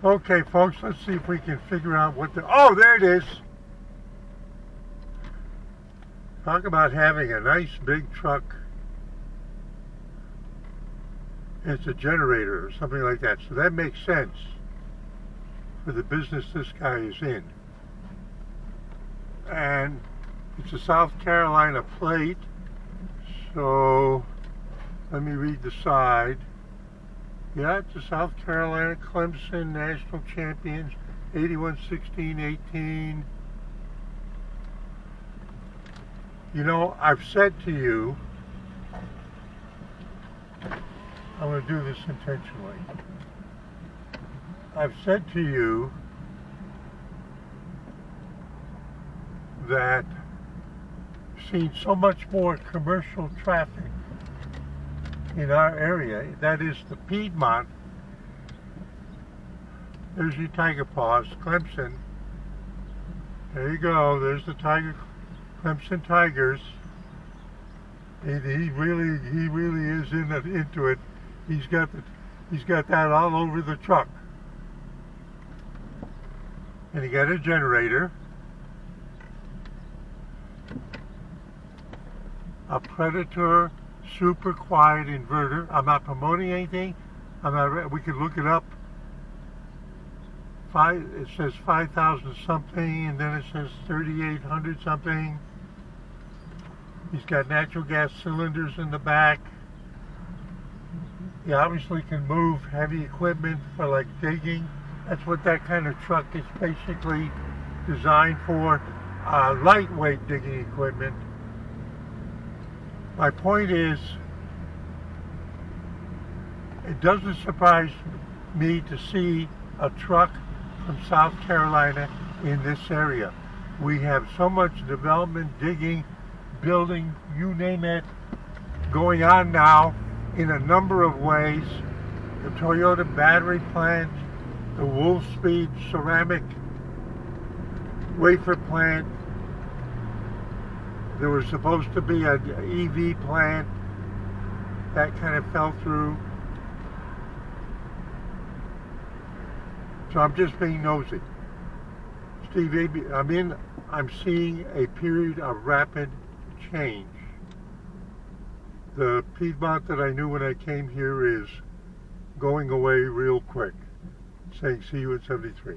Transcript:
Okay, folks, let's see if we can figure out what the... Oh, there it is! Talk about having a nice big truck. It's a generator or something like that. So that makes sense for the business this guy is in. And it's a South Carolina plate. So let me read the side. Yeah, it's a South Carolina Clemson National Champions, 81-16-18. You know, I've said to you, I'm going to do this intentionally. I've said to you that I've seen so much more commercial traffic in our area, that is the Piedmont. There's your tiger paws, Clemson. There you go, there's the Clemson Tigers. He really is into it. He's got that all over the truck. And he got a generator, a Predator super quiet inverter. I'm not promoting anything. We could look it up. It says 5,000 something, and then it says 3,800 something. He's got natural gas cylinders in the back. He obviously can move heavy equipment for like digging. That's what that kind of truck is basically designed for. Lightweight digging equipment. My point is, it doesn't surprise me to see a truck from South Carolina in this area. We have so much development, digging, building, you name it, going on now in a number of ways. The Toyota battery plant, the Wolfspeed ceramic wafer plant. There was supposed to be an EV plant that kind of fell through. So I'm just being nosy. Steve, I'm seeing a period of rapid change. The Piedmont that I knew when I came here is going away real quick. Saying see you at 73.